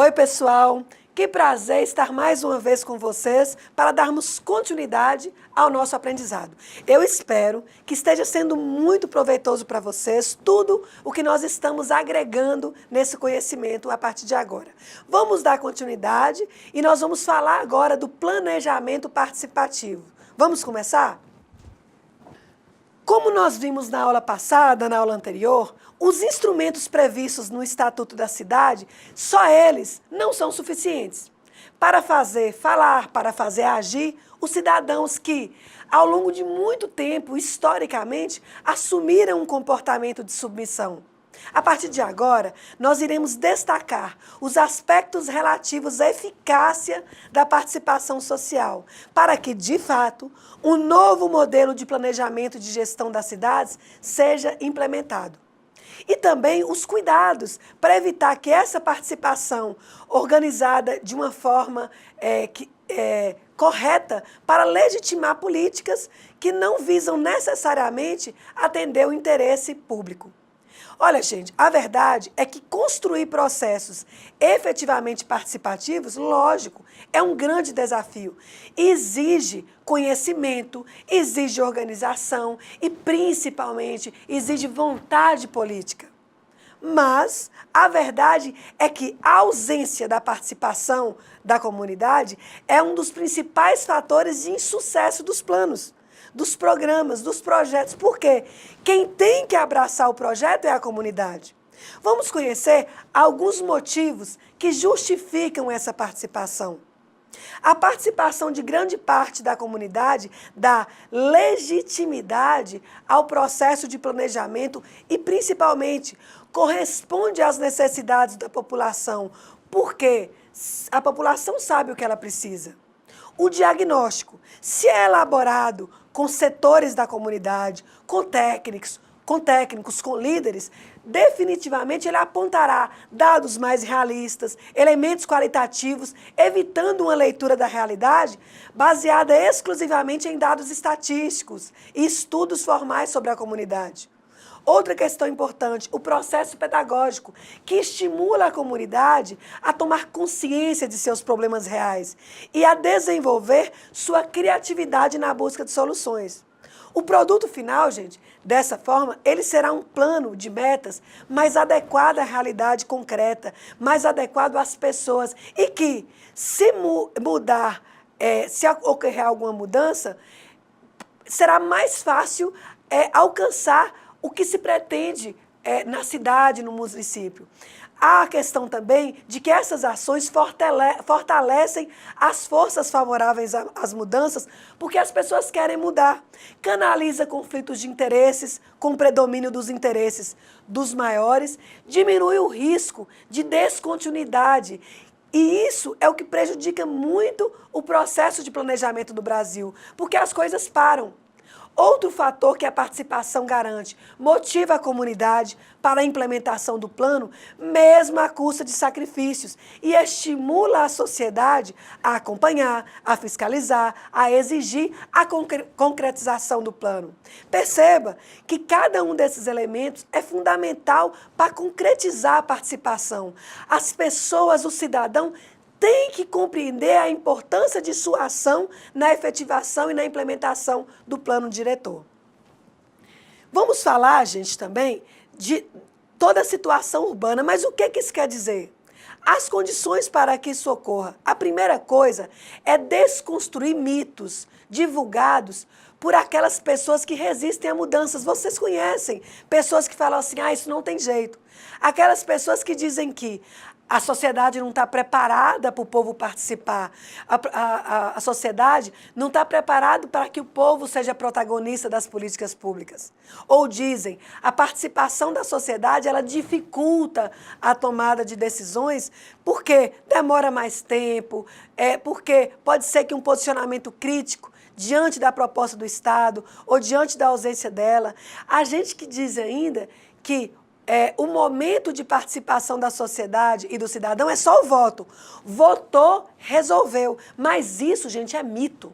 Oi, pessoal! Que prazer estar mais uma vez com vocês para darmos continuidade ao nosso aprendizado. Eu espero que esteja sendo muito proveitoso para vocês tudo o que nós estamos agregando nesse conhecimento a partir de agora. Vamos dar continuidade e nós vamos falar agora do planejamento participativo. Vamos começar? Como nós vimos na aula passada, na aula anterior, os instrumentos previstos no Estatuto da Cidade, só eles não são suficientes para fazer falar, para fazer agir os cidadãos que, ao longo de muito tempo, historicamente, assumiram um comportamento de submissão. A partir de agora, nós iremos destacar os aspectos relativos à eficácia da participação social, para que, de fato, um novo modelo de planejamento de gestão das cidades seja implementado. E também os cuidados para evitar que essa participação organizada de uma forma correta para legitimar políticas que não visam necessariamente atender o interesse público. Olha, gente, a verdade é que construir processos efetivamente participativos, lógico, é um grande desafio. Exige conhecimento, exige organização e, principalmente, exige vontade política. Mas a verdade é que a ausência da participação da comunidade é um dos principais fatores de insucesso dos planos, dos programas, dos projetos. Por quê? Quem tem que abraçar o projeto é a comunidade. Vamos conhecer alguns motivos que justificam essa participação. A participação de grande parte da comunidade dá legitimidade ao processo de planejamento e, principalmente, corresponde às necessidades da população, porque a população sabe o que ela precisa. O diagnóstico, se é elaborado com setores da comunidade, com técnicos, com líderes, definitivamente ele apontará dados mais realistas, elementos qualitativos, evitando uma leitura da realidade baseada exclusivamente em dados estatísticos e estudos formais sobre a comunidade. Outra questão importante, o processo pedagógico, que estimula a comunidade a tomar consciência de seus problemas reais e a desenvolver sua criatividade na busca de soluções. O produto final, gente, dessa forma, ele será um plano de metas mais adequado à realidade concreta, mais adequado às pessoas e que, se mudar, se ocorrer alguma mudança, será mais fácil alcançar o que se pretende na cidade, no município. Há a questão também de que essas ações fortalecem as forças favoráveis às mudanças, porque as pessoas querem mudar. Canaliza conflitos de interesses com predomínio dos interesses dos maiores, diminui o risco de descontinuidade. E isso é o que prejudica muito o processo de planejamento do Brasil, porque as coisas param. Outro fator que a participação garante, motiva a comunidade para a implementação do plano, mesmo à custa de sacrifícios, e estimula a sociedade a acompanhar, a fiscalizar, a exigir a concretização do plano. Perceba que cada um desses elementos é fundamental para concretizar a participação. As pessoas, o cidadão, tem que compreender a importância de sua ação na efetivação e na implementação do plano diretor. Vamos falar, gente, também de toda a situação urbana, mas o que isso quer dizer? As condições para que isso ocorra. A primeira coisa é desconstruir mitos divulgados por aquelas pessoas que resistem a mudanças. Vocês conhecem pessoas que falam assim, isso não tem jeito. Aquelas pessoas que dizem que a sociedade não está preparada para o povo participar. A sociedade não está preparada para que o povo seja protagonista das políticas públicas. Ou dizem, a participação da sociedade ela dificulta a tomada de decisões porque demora mais tempo, porque pode ser que um posicionamento crítico diante da proposta do Estado ou diante da ausência dela. Há gente que diz ainda que o momento de participação da sociedade e do cidadão é só o voto. Votou, resolveu. Mas isso, gente, é mito.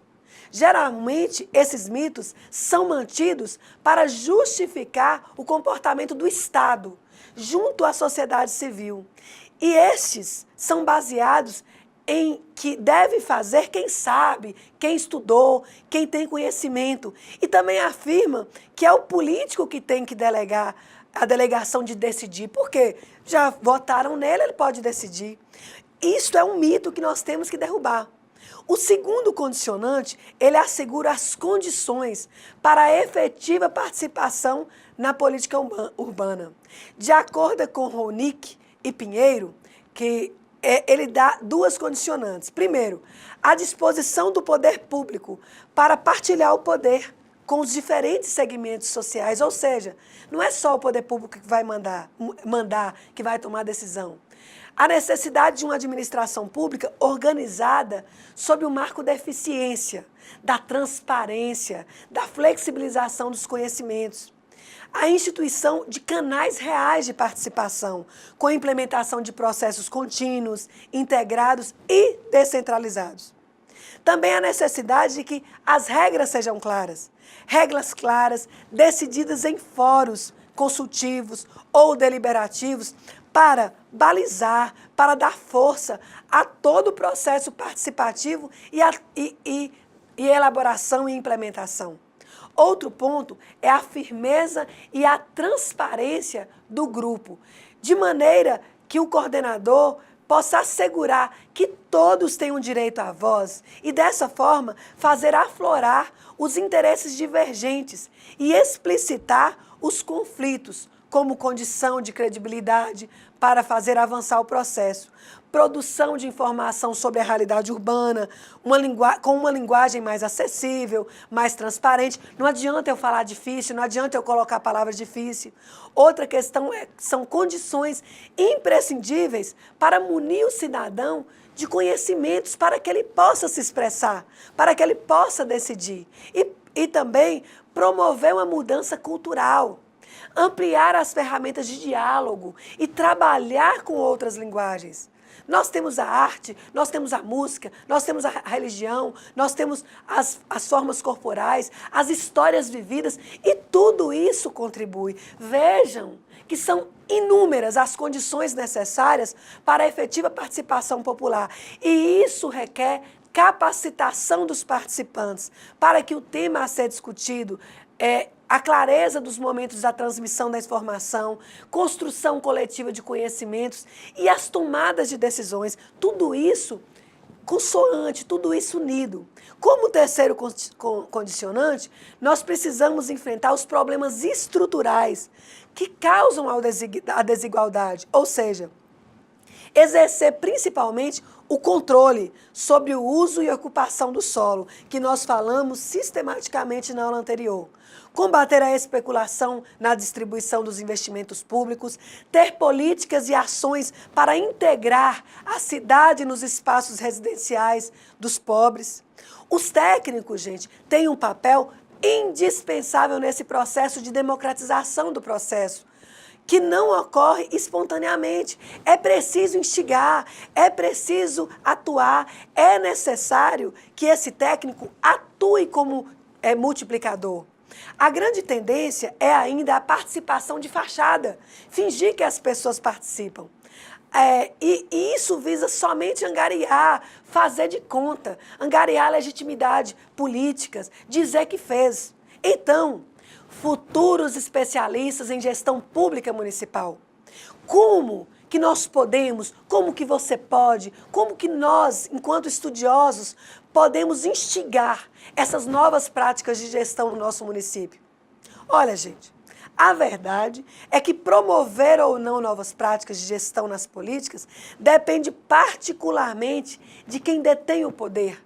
Geralmente, esses mitos são mantidos para justificar o comportamento do Estado. junto à sociedade civil. E estes são baseados em que deve fazer quem sabe, quem estudou, quem tem conhecimento. E também afirma que é o político que tem que delegar a delegação de decidir. Por quê? Já votaram nele, ele pode decidir. Isto é um mito que nós temos que derrubar. O segundo condicionante, ele assegura as condições para a efetiva participação na política urbana. De acordo com Ronick e Pinheiro, ele dá duas condicionantes. Primeiro, a disposição do poder público para partilhar o poder com os diferentes segmentos sociais, ou seja, não é só o poder público que vai mandar, que vai tomar decisão. A necessidade de uma administração pública organizada sob o marco da eficiência, da transparência, da flexibilização dos conhecimentos. A instituição de canais reais de participação, com implementação de processos contínuos, integrados e descentralizados. Também a necessidade de que as regras sejam claras. Regras claras, decididas em fóruns consultivos ou deliberativos, para balizar, para dar força a todo o processo participativo e elaboração e implementação. Outro ponto é a firmeza e a transparência do grupo, de maneira que o coordenador possa assegurar que todos tenham direito à voz e, dessa forma, fazer aflorar os interesses divergentes e explicitar os conflitos como condição de credibilidade para fazer avançar o processo. Produção de informação sobre a realidade urbana, com uma linguagem mais acessível, mais transparente. Não adianta eu falar difícil, não adianta eu colocar palavras difíceis. Outra questão são condições imprescindíveis para munir o cidadão de conhecimentos para que ele possa se expressar, para que ele possa decidir. E também promover uma mudança cultural. Ampliar as ferramentas de diálogo e trabalhar com outras linguagens. Nós temos a arte, nós temos a música, nós temos a religião, nós temos as formas corporais, as histórias vividas e tudo isso contribui. Vejam que são inúmeras as condições necessárias para a efetiva participação popular e isso requer capacitação dos participantes para que o tema a ser discutido a clareza dos momentos da transmissão da informação, construção coletiva de conhecimentos e as tomadas de decisões. Tudo isso consoante, tudo isso unido. Como terceiro condicionante, nós precisamos enfrentar os problemas estruturais que causam a desigualdade, ou seja, exercer principalmente o controle sobre o uso e ocupação do solo, que nós falamos sistematicamente na aula anterior. Combater a especulação na distribuição dos investimentos públicos, ter políticas e ações para integrar a cidade nos espaços residenciais dos pobres. Os técnicos, gente, têm um papel indispensável nesse processo de democratização do processo, que não ocorre espontaneamente. É preciso instigar, é preciso atuar, é necessário que esse técnico atue como multiplicador. A grande tendência é ainda a participação de fachada, fingir que as pessoas participam. E isso visa somente angariar, fazer de conta, angariar legitimidade políticas, dizer que fez. Então, futuros especialistas em gestão pública municipal, como que nós podemos, como que você pode, como que nós, enquanto estudiosos, podemos instigar essas novas práticas de gestão no nosso município? Olha, gente, a verdade é que promover ou não novas práticas de gestão nas políticas depende particularmente de quem detém o poder,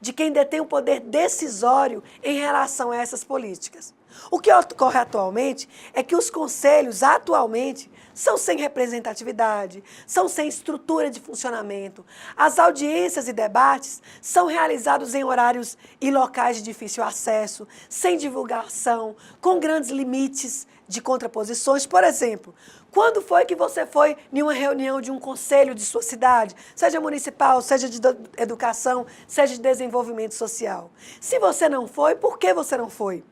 de quem detém o poder decisório em relação a essas políticas. O que ocorre atualmente é que os conselhos, atualmente, são sem representatividade, são sem estrutura de funcionamento. As audiências e debates são realizados em horários e locais de difícil acesso, sem divulgação, com grandes limites de contraposições. Por exemplo, quando foi que você foi em uma reunião de um conselho de sua cidade, seja municipal, seja de educação, seja de desenvolvimento social? Se você não foi, por que você não foi?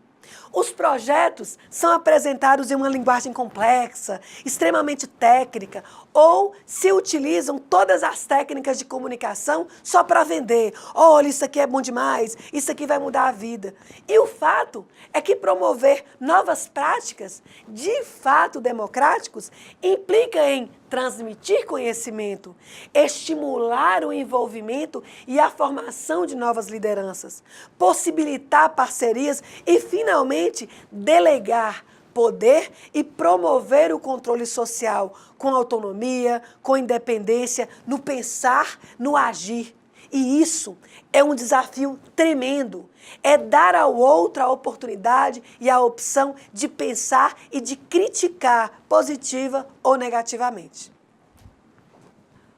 Os projetos são apresentados em uma linguagem complexa, extremamente técnica, ou se utilizam todas as técnicas de comunicação só para vender. Olha, isso aqui é bom demais, isso aqui vai mudar a vida. E o fato é que promover novas práticas, de fato democráticos, implica em transmitir conhecimento, estimular o envolvimento e a formação de novas lideranças, possibilitar parcerias e, finalmente, delegar poder e promover o controle social com autonomia, com independência, no pensar, no agir. E isso é um desafio tremendo. É dar ao outro a oportunidade e a opção de pensar e de criticar positiva ou negativamente.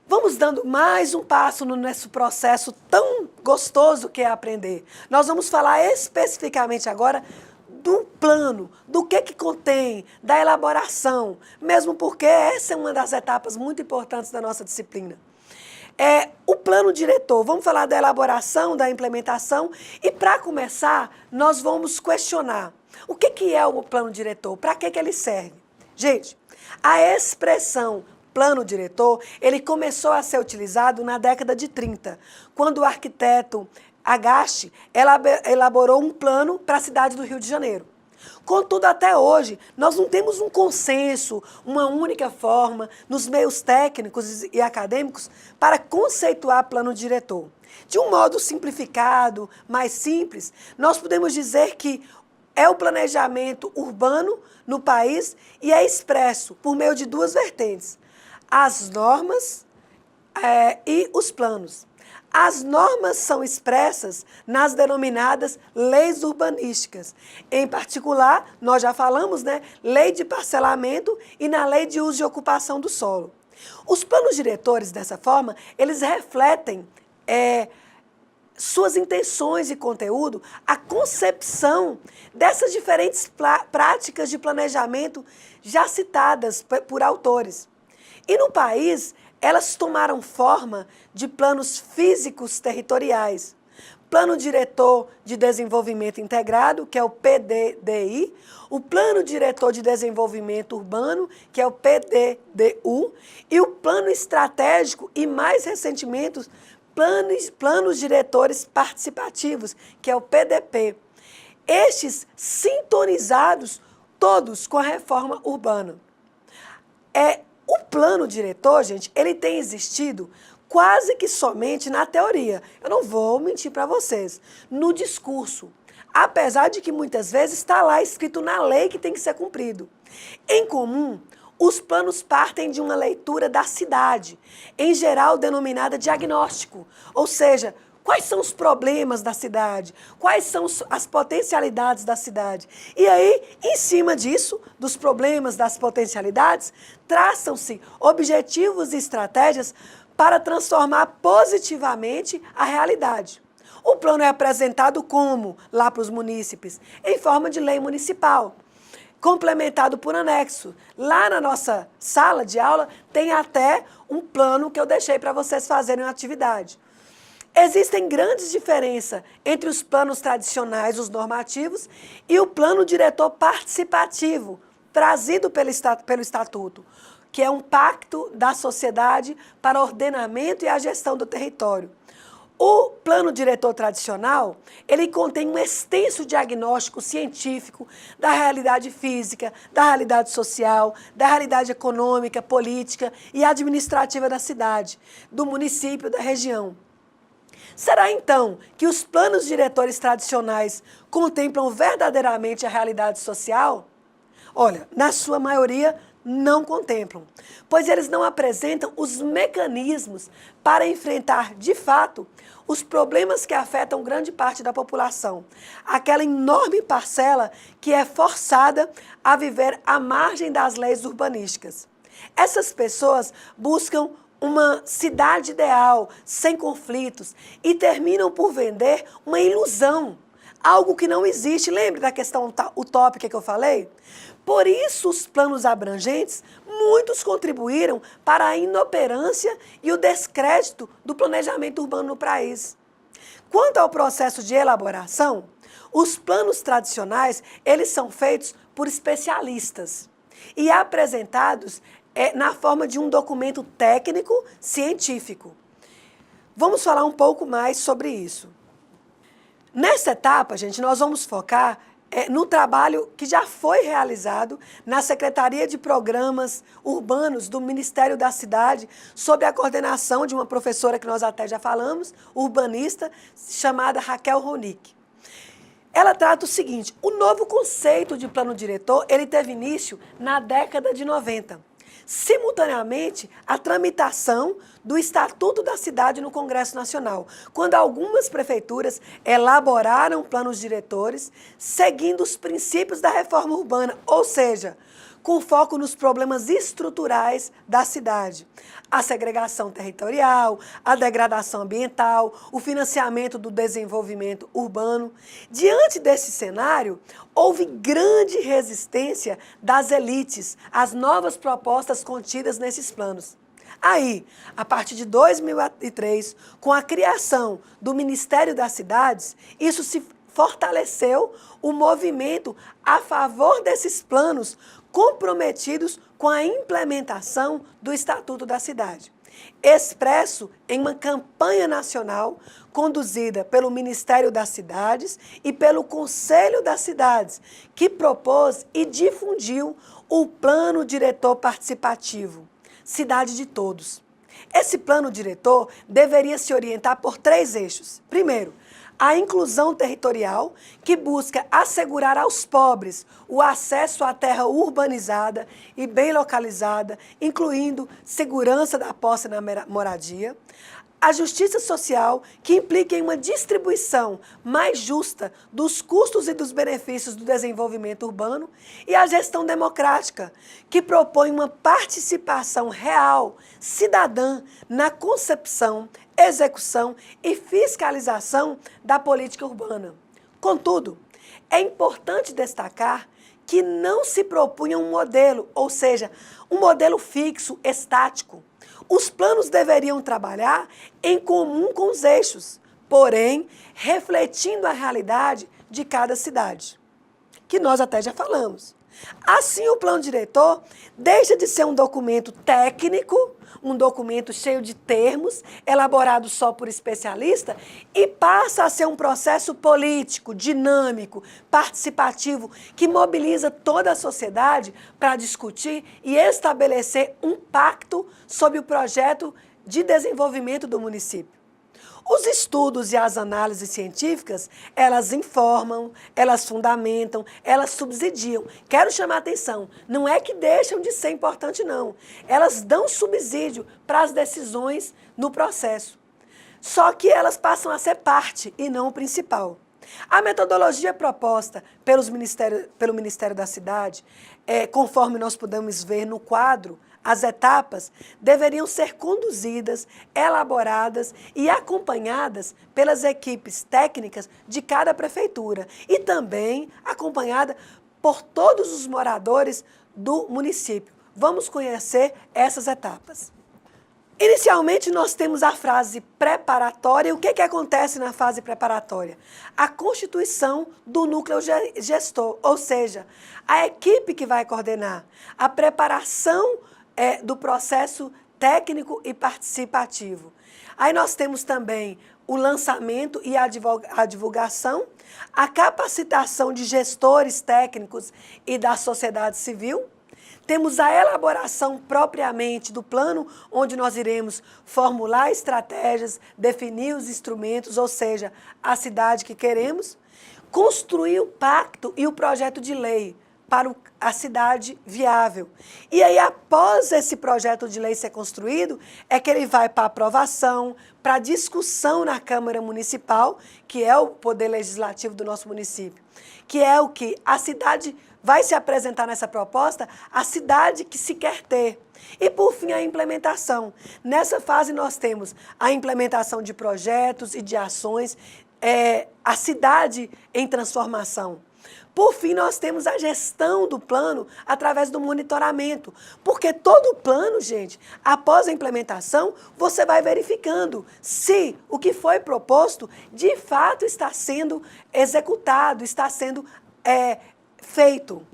Vamos dando mais um passo no nosso processo tão gostoso que é aprender. Nós vamos falar especificamente agora do plano, do que contém, da elaboração, mesmo porque essa é uma das etapas muito importantes da nossa disciplina. O plano diretor, vamos falar da elaboração, da implementação e, para começar, nós vamos questionar o que é o plano diretor, para que ele serve. Gente, a expressão plano diretor, ele começou a ser utilizado na década de 30, quando o arquiteto Agache elaborou um plano para a cidade do Rio de Janeiro. Contudo, até hoje, nós não temos um consenso, uma única forma, nos meios técnicos e acadêmicos, para conceituar plano diretor. De um modo simplificado, mais simples, nós podemos dizer que é o planejamento urbano no país e é expresso por meio de duas vertentes: as normas e os planos. As normas são expressas nas denominadas leis urbanísticas. Em particular, nós já falamos, lei de parcelamento e na lei de uso e ocupação do solo. Os planos diretores, dessa forma, eles refletem suas intenções e conteúdo, a concepção dessas diferentes práticas de planejamento já citadas por autores. E no país, elas tomaram forma de planos físicos territoriais. Plano Diretor de Desenvolvimento Integrado, que é o PDDI, o Plano Diretor de Desenvolvimento Urbano, que é o PDDU, e o Plano Estratégico e, mais recentemente, Planos Diretores Participativos, que é o PDP. Estes sintonizados todos com a reforma urbana. O plano diretor, gente, ele tem existido quase que somente na teoria. Eu não vou mentir para vocês. No discurso. Apesar de que muitas vezes está lá escrito na lei que tem que ser cumprido. Em comum, os planos partem de uma leitura da cidade, em geral denominada diagnóstico. Ou seja, quais são os problemas da cidade? Quais são as potencialidades da cidade? E aí, em cima disso, dos problemas, das potencialidades, traçam-se objetivos e estratégias para transformar positivamente a realidade. O plano é apresentado como, lá para os munícipes, em forma de lei municipal, complementado por anexo. Lá na nossa sala de aula tem até um plano que eu deixei para vocês fazerem uma atividade. Existem grandes diferenças entre os planos tradicionais, os normativos, e o plano diretor participativo, trazido pelo Estatuto, que é um pacto da sociedade para o ordenamento e a gestão do território. O plano diretor tradicional, ele contém um extenso diagnóstico científico da realidade física, da realidade social, da realidade econômica, política e administrativa da cidade, do município, da região. Será, então, que os planos diretores tradicionais contemplam verdadeiramente a realidade social? Olha, na sua maioria, não contemplam, pois eles não apresentam os mecanismos para enfrentar, de fato, os problemas que afetam grande parte da população, aquela enorme parcela que é forçada a viver à margem das leis urbanísticas. Essas pessoas buscam uma cidade ideal, sem conflitos, e terminam por vender uma ilusão, algo que não existe. Lembra da questão utópica que eu falei? Por isso, os planos abrangentes, muitos contribuíram para a inoperância e o descrédito do planejamento urbano no país. Quanto ao processo de elaboração, Os planos tradicionais, eles são feitos por especialistas e apresentados na forma de um documento técnico científico. Vamos falar um pouco mais sobre isso. Nessa etapa, gente, nós vamos focar no trabalho que já foi realizado na Secretaria de Programas Urbanos do Ministério da Cidade, sob a coordenação de uma professora que nós até já falamos, urbanista, chamada Raquel Ronick. Ela trata o seguinte: o novo conceito de plano diretor, ele teve início na década de 90. Simultaneamente, a tramitação do Estatuto da Cidade no Congresso Nacional, quando algumas prefeituras elaboraram planos diretores seguindo os princípios da reforma urbana, ou seja, com foco nos problemas estruturais da cidade. A segregação territorial, a degradação ambiental, o financiamento do desenvolvimento urbano. Diante desse cenário, houve grande resistência das elites às novas propostas contidas nesses planos. Aí, a partir de 2003, com a criação do Ministério das Cidades, isso se fortaleceu o movimento a favor desses planos comprometidos com a implementação do Estatuto da Cidade, expresso em uma campanha nacional conduzida pelo Ministério das Cidades e pelo Conselho das Cidades, que propôs e difundiu o Plano Diretor Participativo, Cidade de Todos. Esse plano diretor deveria se orientar por 3 eixos. Primeiro, a inclusão territorial, que busca assegurar aos pobres o acesso à terra urbanizada e bem localizada, incluindo segurança da posse na moradia. A justiça social, que implica em uma distribuição mais justa dos custos e dos benefícios do desenvolvimento urbano. E a gestão democrática, que propõe uma participação real, cidadã, na concepção, execução e fiscalização da política urbana. Contudo, é importante destacar que não se propunha um modelo, ou seja, um modelo fixo, estático. Os planos deveriam trabalhar em comum com os eixos, porém, refletindo a realidade de cada cidade, que nós até já falamos. Assim, o plano diretor deixa de ser um documento técnico, um documento cheio de termos, elaborado só por especialista, e passa a ser um processo político, dinâmico, participativo, que mobiliza toda a sociedade para discutir e estabelecer um pacto sobre o projeto de desenvolvimento do município. Os estudos e as análises científicas, elas informam, elas fundamentam, elas subsidiam. Quero chamar a atenção, não é que deixam de ser importante, não. Elas dão subsídio para as decisões no processo. Só que elas passam a ser parte e não o principal. A metodologia proposta pelo Ministério da Cidade, conforme nós podemos ver no quadro, as etapas deveriam ser conduzidas, elaboradas e acompanhadas pelas equipes técnicas de cada prefeitura e também acompanhada por todos os moradores do município. Vamos conhecer essas etapas. Inicialmente, nós temos a fase preparatória. O que acontece na fase preparatória? A constituição do núcleo gestor, ou seja, a equipe que vai coordenar a preparação do processo técnico e participativo. Aí nós temos também o lançamento e a divulgação, a capacitação de gestores técnicos e da sociedade civil. Temos a elaboração propriamente do plano, onde nós iremos formular estratégias, definir os instrumentos, ou seja, a cidade que queremos, construir o pacto e o projeto de lei para a cidade viável. E aí, após esse projeto de lei ser construído, é que ele vai para aprovação, para discussão na Câmara Municipal, que é o poder legislativo do nosso município, que é o que a cidade vai se apresentar nessa proposta, a cidade que se quer ter. E, por fim, a implementação. Nessa fase, nós temos a implementação de projetos e de ações, a cidade em transformação. Por fim, nós temos a gestão do plano através do monitoramento, porque todo plano, gente, após a implementação, você vai verificando se o que foi proposto de fato está sendo executado, está sendo feito.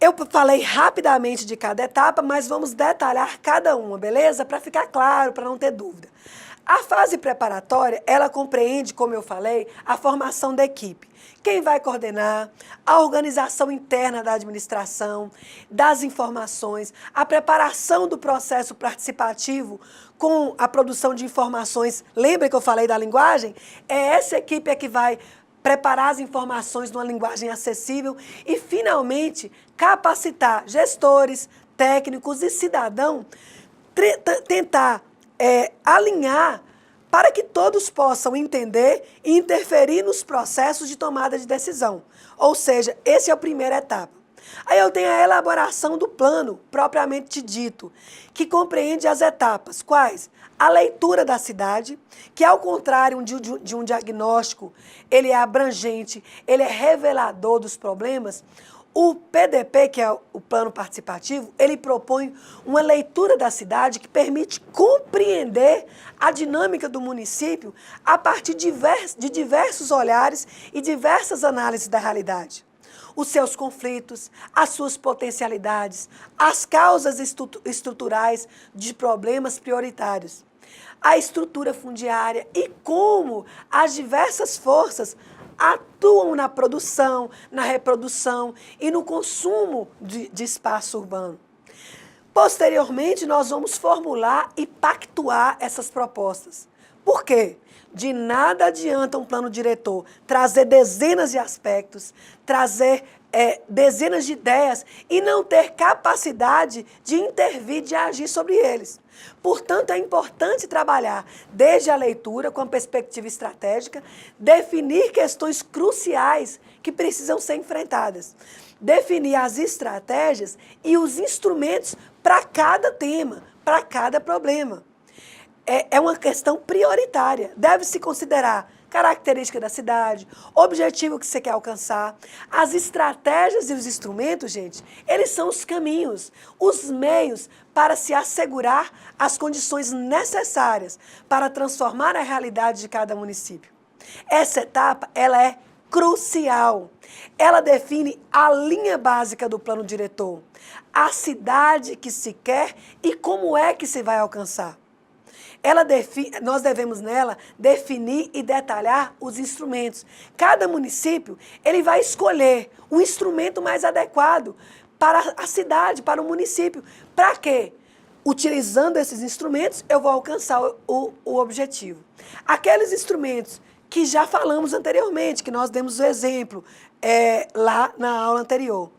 Eu falei rapidamente de cada etapa, mas vamos detalhar cada uma, beleza? Para ficar claro, para não ter dúvida. A fase preparatória, ela compreende, como eu falei, a formação da equipe. Quem vai coordenar, a organização interna da administração, das informações, a preparação do processo participativo com a produção de informações. Lembra que eu falei da linguagem? É essa equipe que vai preparar as informações numa linguagem acessível e, finalmente, capacitar gestores, técnicos e cidadãos, tentar alinhar para que todos possam entender e interferir nos processos de tomada de decisão. Ou seja, essa é a primeira etapa. Aí eu tenho a elaboração do plano, propriamente dito, que compreende as etapas. Quais? A leitura da cidade, que ao contrário de um diagnóstico, ele é abrangente, ele é revelador dos problemas. O PDP, que é o plano participativo, ele propõe uma leitura da cidade que permite compreender a dinâmica do município a partir de diversos olhares e diversas análises da realidade. Os seus conflitos, as suas potencialidades, as causas estruturais de problemas prioritários, a estrutura fundiária e como as diversas forças atuam na produção, na reprodução e no consumo de espaço urbano. Posteriormente, nós vamos formular e pactuar essas propostas. Por quê? De nada adianta um plano diretor trazer dezenas de aspectos, trazer dezenas de ideias e não ter capacidade de intervir, de agir sobre eles. Portanto, é importante trabalhar desde a leitura com a perspectiva estratégica, definir questões cruciais que precisam ser enfrentadas, definir as estratégias e os instrumentos para cada tema, para cada problema. É uma questão prioritária. Deve-se considerar característica da cidade, objetivo que você quer alcançar. As estratégias e os instrumentos, gente, eles são os caminhos, os meios para se assegurar as condições necessárias para transformar a realidade de cada município. Essa etapa, ela é crucial. Ela define a linha básica do plano diretor, a cidade que se quer e como é que se vai alcançar. Nós devemos nela definir e detalhar os instrumentos. Cada município ele vai escolher o instrumento mais adequado para a cidade, para o município. Para quê? Utilizando esses instrumentos, eu vou alcançar o objetivo. Aqueles instrumentos que já falamos anteriormente, que nós demos o exemplo lá na aula anterior.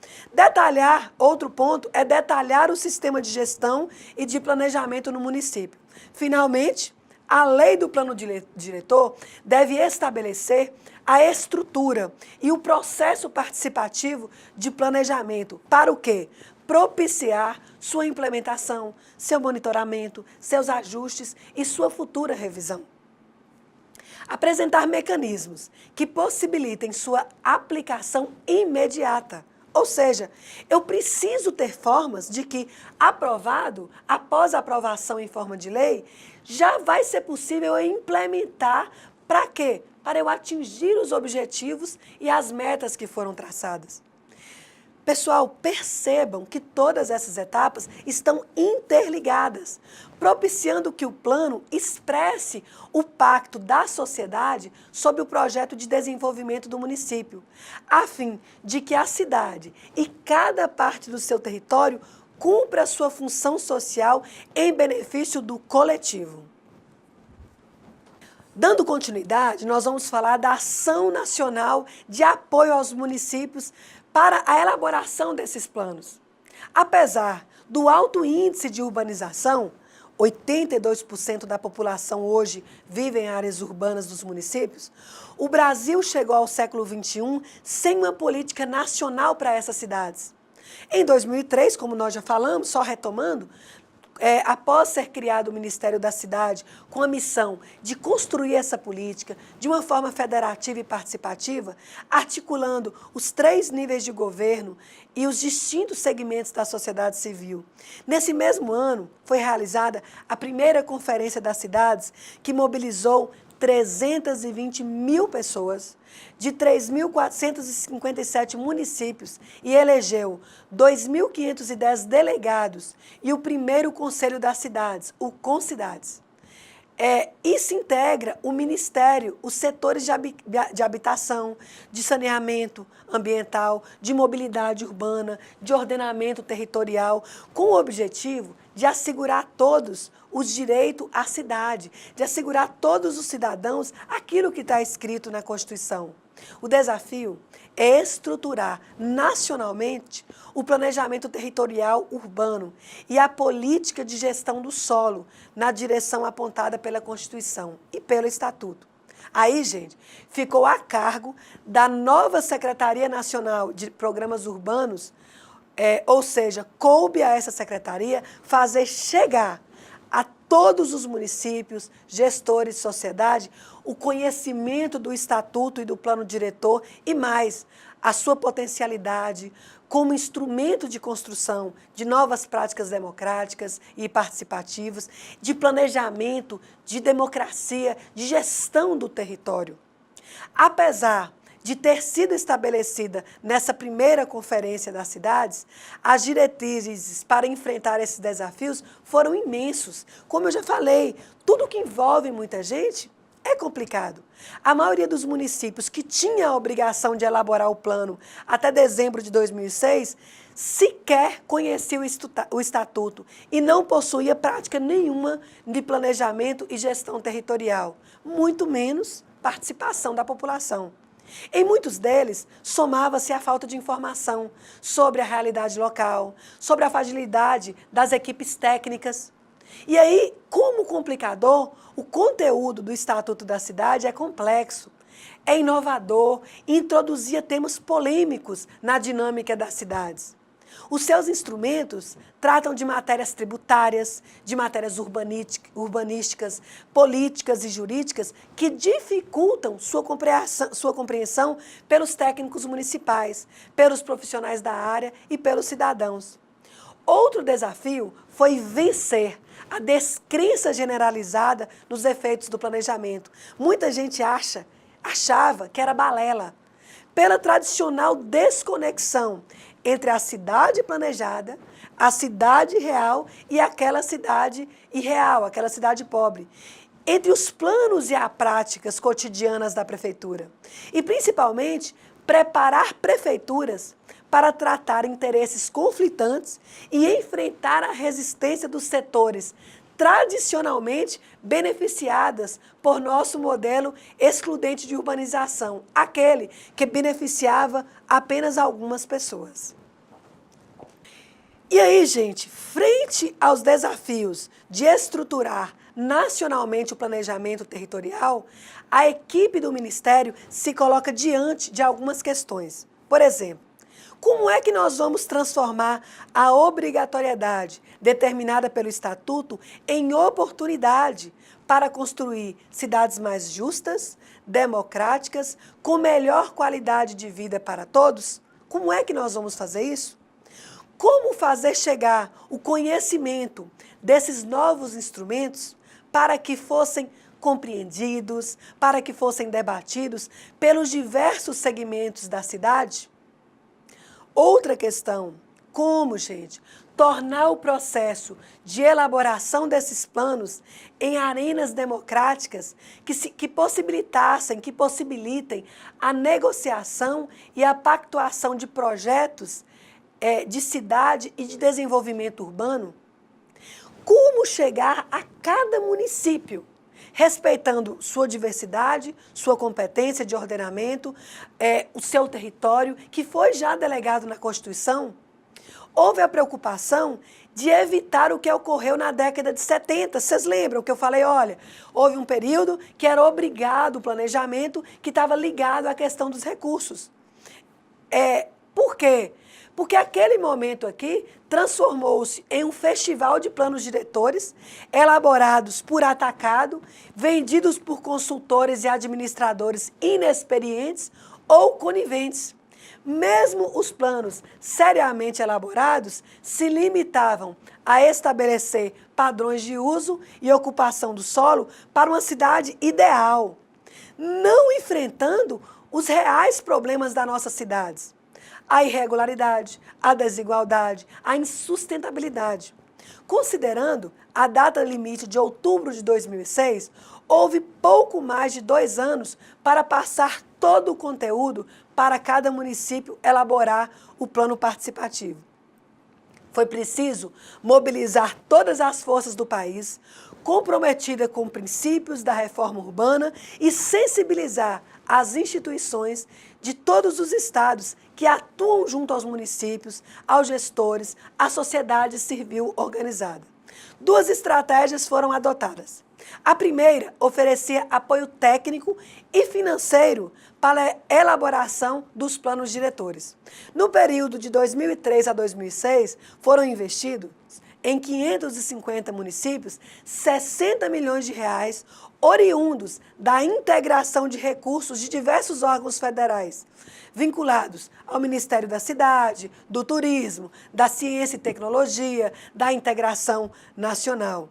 Outro ponto é detalhar o sistema de gestão e de planejamento no município. Finalmente, a lei do plano diretor deve estabelecer a estrutura e o processo participativo de planejamento. Para o quê? Propiciar sua implementação, seu monitoramento, seus ajustes e sua futura revisão. Apresentar mecanismos que possibilitem sua aplicação imediata. Ou seja, eu preciso ter formas de que, aprovado, após a aprovação em forma de lei, já vai ser possível eu implementar. Para quê? Para eu atingir os objetivos e as metas que foram traçadas. Pessoal, percebam que todas essas etapas estão interligadas, propiciando que o plano expresse o pacto da sociedade sobre o projeto de desenvolvimento do município, a fim de que a cidade e cada parte do seu território cumpra a sua função social em benefício do coletivo. Dando continuidade, nós vamos falar da Ação Nacional de Apoio aos Municípios para a elaboração desses planos. Apesar do alto índice de urbanização, 82% da população hoje vive em áreas urbanas dos municípios, o Brasil chegou ao século XXI sem uma política nacional para essas cidades. Em 2003, como nós já falamos, só retomando, após ser criado o Ministério da Cidade, com a missão de construir essa política de uma forma federativa e participativa, articulando os 3 níveis de governo e os distintos segmentos da sociedade civil. Nesse mesmo ano, foi realizada a primeira Conferência das Cidades, que mobilizou 320 mil pessoas de 3.457 municípios e elegeu 2.510 delegados e o primeiro Conselho das Cidades, o Concidades. Isso integra o Ministério, os setores de habitação, de saneamento ambiental, de mobilidade urbana, de ordenamento territorial, com o objetivo de assegurar a todos os direitos à cidade, de assegurar a todos os cidadãos aquilo que está escrito na Constituição. O desafio é estruturar nacionalmente o planejamento territorial urbano e a política de gestão do solo na direção apontada pela Constituição e pelo Estatuto. Aí, gente, ficou a cargo da nova Secretaria Nacional de Programas Urbanos, ou seja, coube a essa secretaria fazer chegar a todos os municípios, gestores de sociedade, o conhecimento do Estatuto e do Plano Diretor e mais, a sua potencialidade como instrumento de construção de novas práticas democráticas e participativas, de planejamento, de democracia, de gestão do território. Apesar de ter sido estabelecida nessa primeira Conferência das Cidades, as diretrizes para enfrentar esses desafios foram imensos. Como eu já falei, tudo que envolve muita gente é complicado. A maioria dos municípios que tinha a obrigação de elaborar o plano até dezembro de 2006 sequer conhecia o Estatuto e não possuía prática nenhuma de planejamento e gestão territorial, muito menos participação da população. Em muitos deles, somava-se a falta de informação sobre a realidade local, sobre a fragilidade das equipes técnicas. E aí, como complicador, o conteúdo do Estatuto da Cidade é complexo, é inovador e introduzia temas polêmicos na dinâmica das cidades. Os seus instrumentos tratam de matérias tributárias, de matérias urbanísticas, políticas e jurídicas que dificultam sua compreensão pelos técnicos municipais, pelos profissionais da área e pelos cidadãos. Outro desafio foi vencer a descrença generalizada nos efeitos do planejamento. Muita gente achava que era balela, pela tradicional desconexão entre a cidade planejada, a cidade real e aquela cidade irreal, aquela cidade pobre, entre os planos e as práticas cotidianas da prefeitura. E, principalmente, preparar prefeituras para tratar interesses conflitantes e enfrentar a resistência dos setores tradicionalmente beneficiadas por nosso modelo excludente de urbanização, aquele que beneficiava apenas algumas pessoas. E aí, gente, frente aos desafios de estruturar nacionalmente o planejamento territorial, a equipe do Ministério se coloca diante de algumas questões. Por exemplo, como é que nós vamos transformar a obrigatoriedade determinada pelo Estatuto em oportunidade para construir cidades mais justas, democráticas, com melhor qualidade de vida para todos? Como é que nós vamos fazer isso? Como fazer chegar o conhecimento desses novos instrumentos para que fossem compreendidos, para que fossem debatidos pelos diversos segmentos da cidade? Outra questão, como, gente, tornar o processo de elaboração desses planos em arenas democráticas que possibilitem a negociação e a pactuação de projetos de cidade e de desenvolvimento urbano? Como chegar a cada município, respeitando sua diversidade, sua competência de ordenamento, o seu território, que foi já delegado na Constituição? Houve a preocupação de evitar o que ocorreu na década de 70. Vocês lembram que eu falei, olha, houve um período que era obrigado o planejamento que estava ligado à questão dos recursos. Por quê? Porque aquele momento aqui transformou-se em um festival de planos diretores, elaborados por atacado, vendidos por consultores e administradores inexperientes ou coniventes. Mesmo os planos seriamente elaborados se limitavam a estabelecer padrões de uso e ocupação do solo para uma cidade ideal, não enfrentando os reais problemas das nossas cidades: a irregularidade, a desigualdade, a insustentabilidade. Considerando a data limite de outubro de 2006, houve pouco mais de 2 anos para passar todo o conteúdo para cada município elaborar o plano participativo. Foi preciso mobilizar todas as forças do país, comprometida com princípios da reforma urbana, e sensibilizar as instituições de todos os estados que atuam junto aos municípios, aos gestores, à sociedade civil organizada. 2 estratégias foram adotadas. A primeira oferecia apoio técnico e financeiro para a elaboração dos planos diretores. No período de 2003 a 2006, foram investidos em 550 municípios 60 milhões de reais, oriundos da integração de recursos de diversos órgãos federais, vinculados ao Ministério da Cidade, do Turismo, da Ciência e Tecnologia, da Integração Nacional.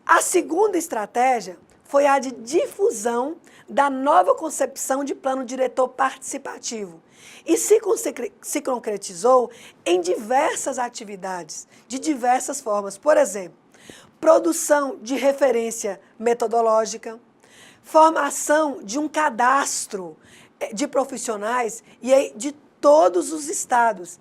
A segunda estratégia foi a de difusão da nova concepção de plano diretor participativo e se concretizou em diversas atividades, de diversas formas. Por exemplo, produção de referência metodológica, formação de um cadastro de profissionais e de todos os estados.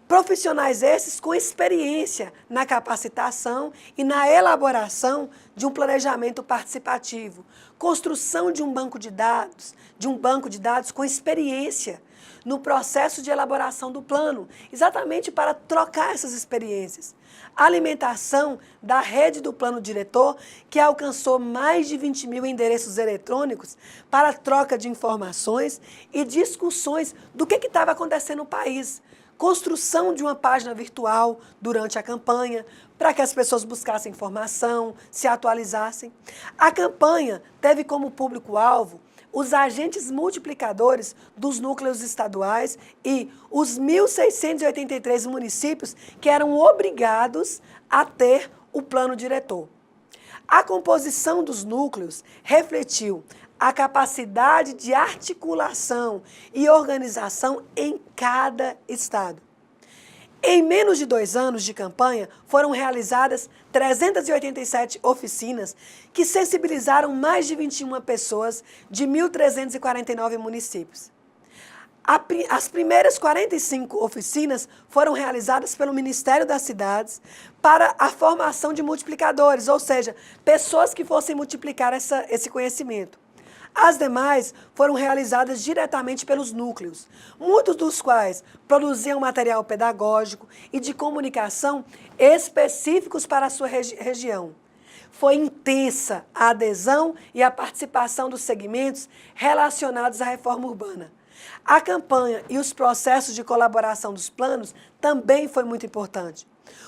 Profissionais esses com experiência na capacitação e na elaboração de um planejamento participativo, construção de um banco de dados com experiência no processo de elaboração do plano, exatamente para trocar essas experiências. A alimentação da rede do plano diretor, que alcançou mais de 20 mil endereços eletrônicos para troca de informações e discussões do que estava acontecendo no país. Construção de uma página virtual durante a campanha, para que as pessoas buscassem informação, se atualizassem. A campanha teve como público-alvo os agentes multiplicadores dos núcleos estaduais e os 1.683 municípios que eram obrigados a ter o plano diretor. A composição dos núcleos refletiu a capacidade de articulação e organização em cada estado. Em menos de 2 anos de campanha, foram realizadas 387 oficinas que sensibilizaram mais de 21 pessoas de 1.349 municípios. As primeiras 45 oficinas foram realizadas pelo Ministério das Cidades para a formação de multiplicadores, ou seja, pessoas que fossem multiplicar esse conhecimento. As demais foram realizadas diretamente pelos núcleos, muitos dos quais produziam material pedagógico e de comunicação específicos para a sua região. Foi intensa a adesão e a participação dos segmentos relacionados à reforma urbana. A campanha e os processos de colaboração dos planos também foi muito importante.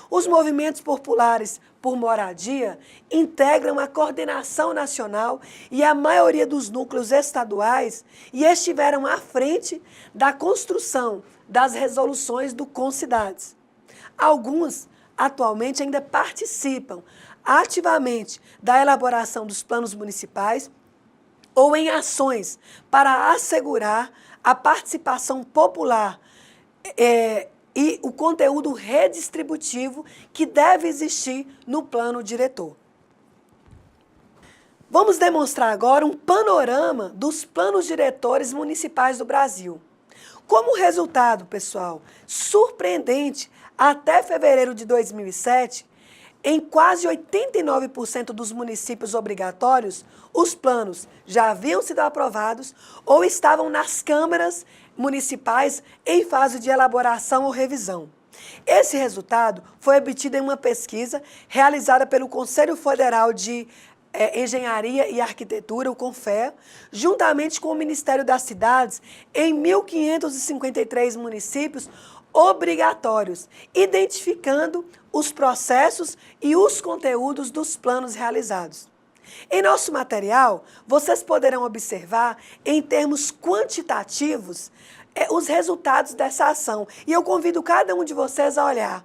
Os movimentos populares por moradia integram a coordenação nacional e a maioria dos núcleos estaduais e estiveram à frente da construção das resoluções do Concidades. Alguns, atualmente, ainda participam ativamente da elaboração dos planos municipais ou em ações para assegurar a participação popular e o conteúdo redistributivo que deve existir no plano diretor. Vamos demonstrar agora um panorama dos planos diretores municipais do Brasil. Como resultado, pessoal, surpreendente, até fevereiro de 2007, em quase 89% dos municípios obrigatórios, os planos já haviam sido aprovados ou estavam nas câmaras municipais em fase de elaboração ou revisão. Esse resultado foi obtido em uma pesquisa realizada pelo Conselho Federal de Engenharia e Arquitetura, o CONFEA, juntamente com o Ministério das Cidades, em 1.553 municípios, obrigatórios, identificando os processos e os conteúdos dos planos realizados. Em nosso material, vocês poderão observar, em termos quantitativos, os resultados dessa ação. E eu convido cada um de vocês a olhar.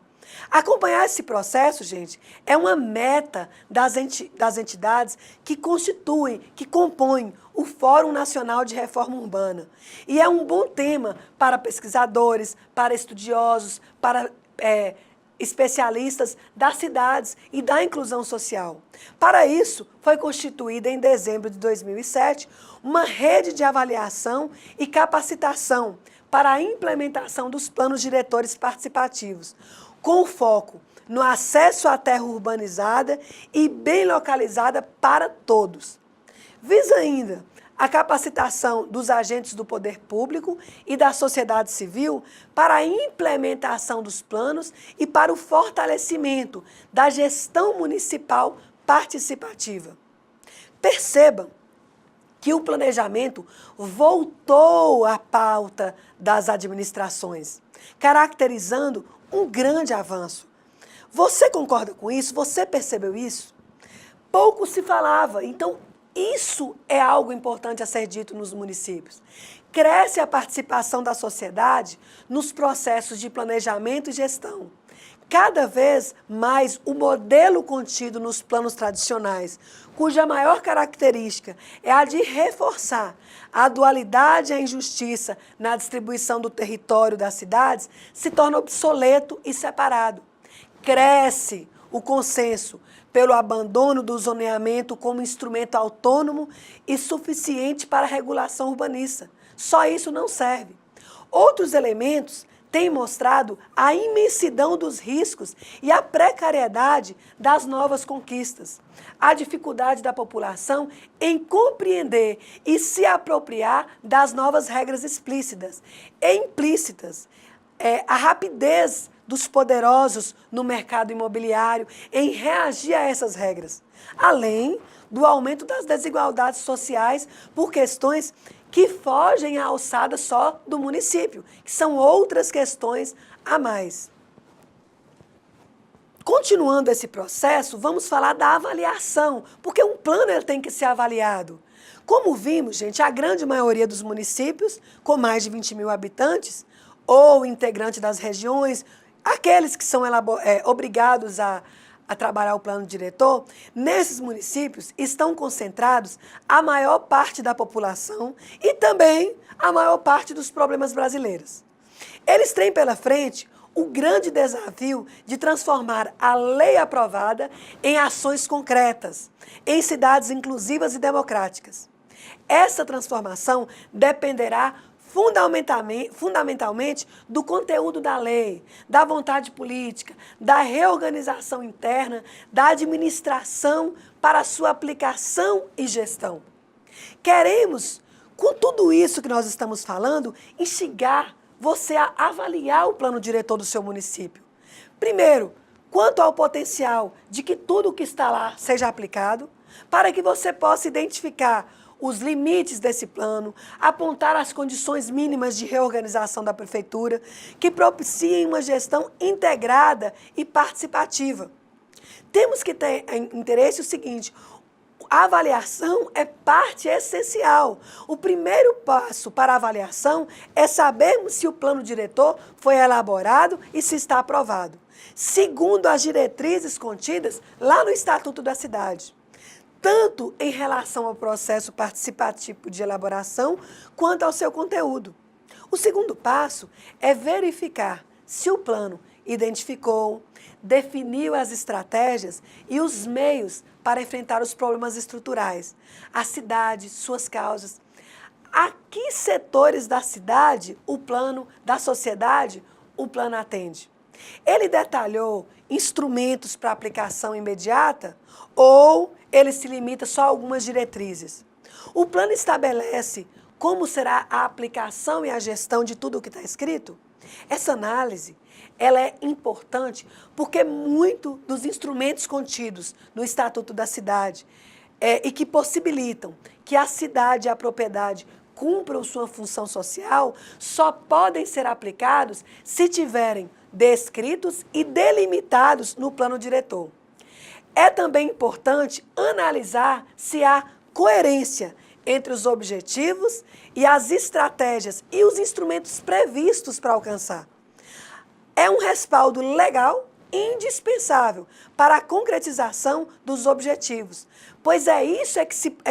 Acompanhar esse processo, gente, é uma meta das entidades que constituem, que compõem o Fórum Nacional de Reforma Urbana. E é um bom tema para pesquisadores, para estudiosos, para especialistas das cidades e da inclusão social. Para isso, foi constituída em dezembro de 2007 uma rede de avaliação e capacitação para a implementação dos planos diretores participativos, com foco no acesso à terra urbanizada e bem localizada para todos. Visa ainda a capacitação dos agentes do poder público e da sociedade civil para a implementação dos planos e para o fortalecimento da gestão municipal participativa. Percebam que o planejamento voltou à pauta das administrações, caracterizando um grande avanço. Você concorda com isso? Você percebeu isso? Pouco se falava, então isso é algo importante a ser dito nos municípios. Cresce a participação da sociedade nos processos de planejamento e gestão. Cada vez mais o modelo contido nos planos tradicionais, cuja maior característica é a de reforçar a dualidade e a injustiça na distribuição do território das cidades, se torna obsoleto e separado. Cresce o consenso pelo abandono do zoneamento como instrumento autônomo e suficiente para a regulação urbanista. Só isso não serve. Outros elementos têm mostrado a imensidão dos riscos e a precariedade das novas conquistas, a dificuldade da população em compreender e se apropriar das novas regras explícitas e implícitas, a rapidez dos poderosos no mercado imobiliário em reagir a essas regras, além do aumento das desigualdades sociais por questões que fogem à alçada só do município, que são outras questões a mais. Continuando esse processo, vamos falar da avaliação, porque um plano ele tem que ser avaliado. Como vimos, gente, a grande maioria dos municípios, com mais de 20 mil habitantes, ou integrantes das regiões, aqueles que são obrigados a trabalhar o plano diretor, nesses municípios estão concentrados a maior parte da população e também a maior parte dos problemas brasileiros. Eles têm pela frente o grande desafio de transformar a lei aprovada em ações concretas, em cidades inclusivas e democráticas. Essa transformação dependerá fundamentalmente do conteúdo da lei, da vontade política, da reorganização interna, da administração para a sua aplicação e gestão. Queremos, com tudo isso que nós estamos falando, instigar você a avaliar o plano diretor do seu município. Primeiro, quanto ao potencial de que tudo o que está lá seja aplicado, para que você possa identificar os limites desse plano, apontar as condições mínimas de reorganização da prefeitura, que propiciem uma gestão integrada e participativa. Temos que ter em interesse o seguinte: a avaliação é parte essencial. O primeiro passo para a avaliação é sabermos se o plano diretor foi elaborado e se está aprovado, segundo as diretrizes contidas lá no Estatuto da Cidade, tanto em relação ao processo participativo de elaboração, quanto ao seu conteúdo. O segundo passo é verificar se o plano identificou, definiu as estratégias e os meios para enfrentar os problemas estruturais, a cidade, suas causas. A que setores da cidade, o plano, da sociedade, o plano atende? Ele detalhou instrumentos para aplicação imediata ou ele se limita só a algumas diretrizes? O plano estabelece como será a aplicação e a gestão de tudo o que está escrito? Essa análise ela é importante porque muito dos instrumentos contidos no Estatuto da Cidade e que possibilitam que a cidade e a propriedade cumpram sua função social só podem ser aplicados se tiverem descritos e delimitados no plano diretor. É também importante analisar se há coerência entre os objetivos e as estratégias e os instrumentos previstos para alcançar. É um respaldo legal indispensável para a concretização dos objetivos, pois é isso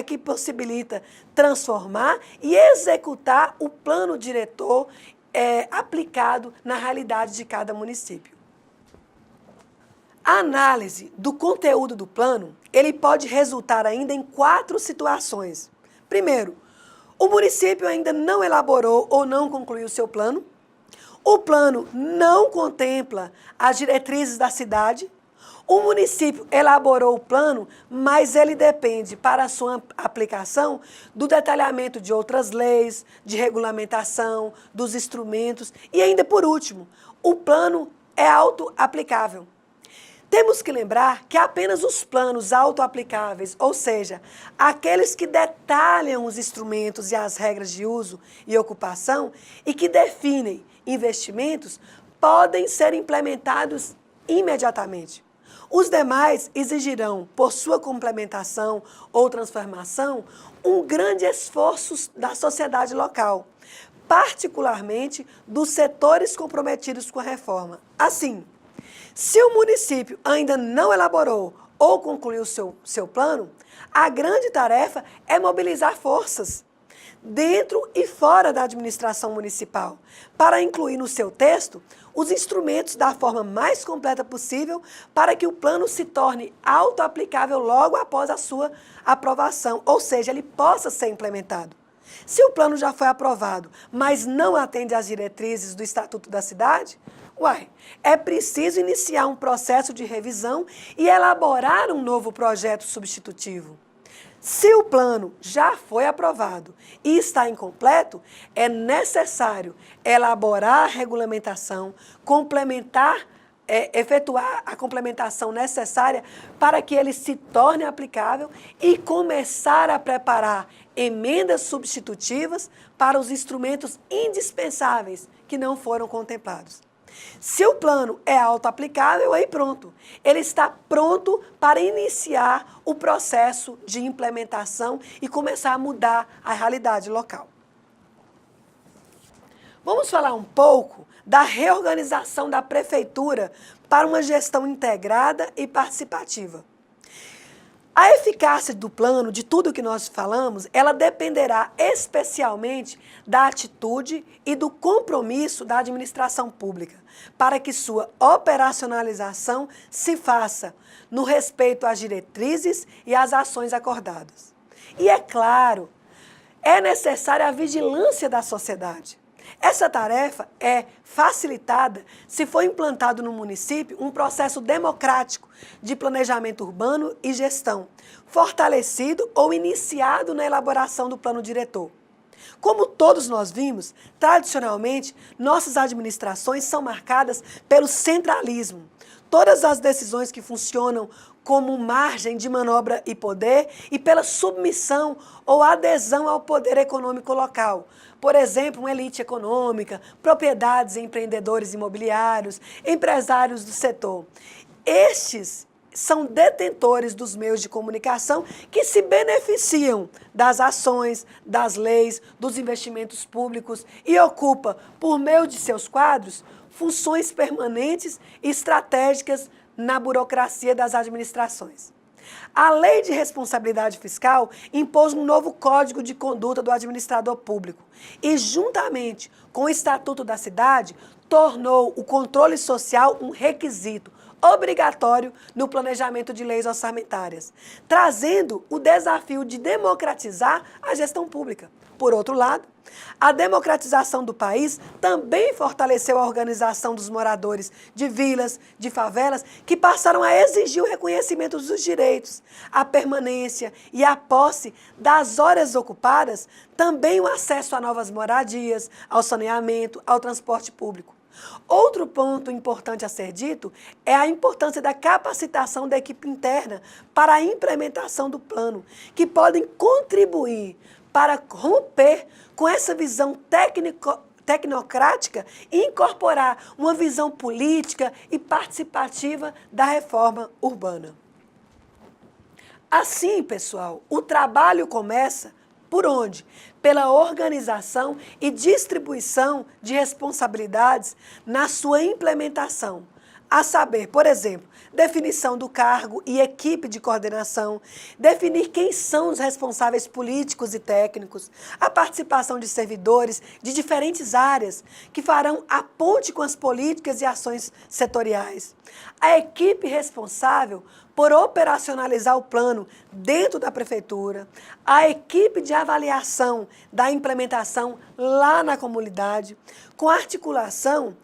que possibilita transformar e executar o plano diretor aplicado na realidade de cada município. A análise do conteúdo do plano, ele pode resultar ainda em 4 situações. Primeiro, o município ainda não elaborou ou não concluiu seu plano. O plano não contempla as diretrizes da cidade. O município elaborou o plano, mas ele depende, para a sua aplicação, do detalhamento de outras leis, de regulamentação, dos instrumentos e ainda, por último, o plano é auto-aplicável. Temos que lembrar que apenas os planos auto-aplicáveis, ou seja, aqueles que detalham os instrumentos e as regras de uso e ocupação e que definem investimentos, podem ser implementados imediatamente. Os demais exigirão, por sua complementação ou transformação, um grande esforço da sociedade local, particularmente dos setores comprometidos com a reforma. Assim, se o município ainda não elaborou ou concluiu seu plano, a grande tarefa é mobilizar forças dentro e fora da administração municipal, para incluir no seu texto os instrumentos da forma mais completa possível para que o plano se torne auto-aplicável logo após a sua aprovação, ou seja, ele possa ser implementado. Se o plano já foi aprovado, mas não atende às diretrizes do Estatuto da Cidade, é preciso iniciar um processo de revisão e elaborar um novo projeto substitutivo. Se o plano já foi aprovado e está incompleto, é necessário elaborar a regulamentação, efetuar a complementação necessária para que ele se torne aplicável e começar a preparar emendas substitutivas para os instrumentos indispensáveis que não foram contemplados. Se o plano é auto-aplicável, aí pronto. Ele está pronto para iniciar o processo de implementação e começar a mudar a realidade local. Vamos falar um pouco da reorganização da prefeitura para uma gestão integrada e participativa. A eficácia do plano, de tudo que nós falamos, ela dependerá especialmente da atitude e do compromisso da administração pública, para que sua operacionalização se faça no respeito às diretrizes e às ações acordadas. E é claro, é necessária a vigilância da sociedade. Essa tarefa é facilitada se for implantado no município um processo democrático de planejamento urbano e gestão, fortalecido ou iniciado na elaboração do plano diretor. Como todos nós vimos, tradicionalmente, nossas administrações são marcadas pelo centralismo. Todas as decisões que funcionam como margem de manobra e poder e pela submissão ou adesão ao poder econômico local. Por exemplo, uma elite econômica, propriedades e empreendedores imobiliários, empresários do setor. Estes são detentores dos meios de comunicação que se beneficiam das ações, das leis, dos investimentos públicos e ocupa, por meio de seus quadros, funções permanentes e estratégicas na burocracia das administrações. A Lei de Responsabilidade Fiscal impôs um novo Código de Conduta do Administrador Público e, juntamente com o Estatuto da Cidade, tornou o controle social um requisito obrigatório no planejamento de leis orçamentárias, trazendo o desafio de democratizar a gestão pública. Por outro lado, a democratização do país também fortaleceu a organização dos moradores de vilas, de favelas, que passaram a exigir o reconhecimento dos direitos, a permanência e a posse das horas ocupadas, também o acesso a novas moradias, ao saneamento, ao transporte público. Outro ponto importante a ser dito é a importância da capacitação da equipe interna para a implementação do plano, que podem contribuir para romper com essa visão tecnocrática e incorporar uma visão política e participativa da reforma urbana. Assim, pessoal, o trabalho começa por onde? Pela organização e distribuição de responsabilidades na sua implementação. A saber, por exemplo, definição do cargo e equipe de coordenação, definir quem são os responsáveis políticos e técnicos, a participação de servidores de diferentes áreas que farão a ponte com as políticas e ações setoriais. A equipe responsável por operacionalizar o plano dentro da prefeitura, a equipe de avaliação da implementação lá na comunidade, com articulação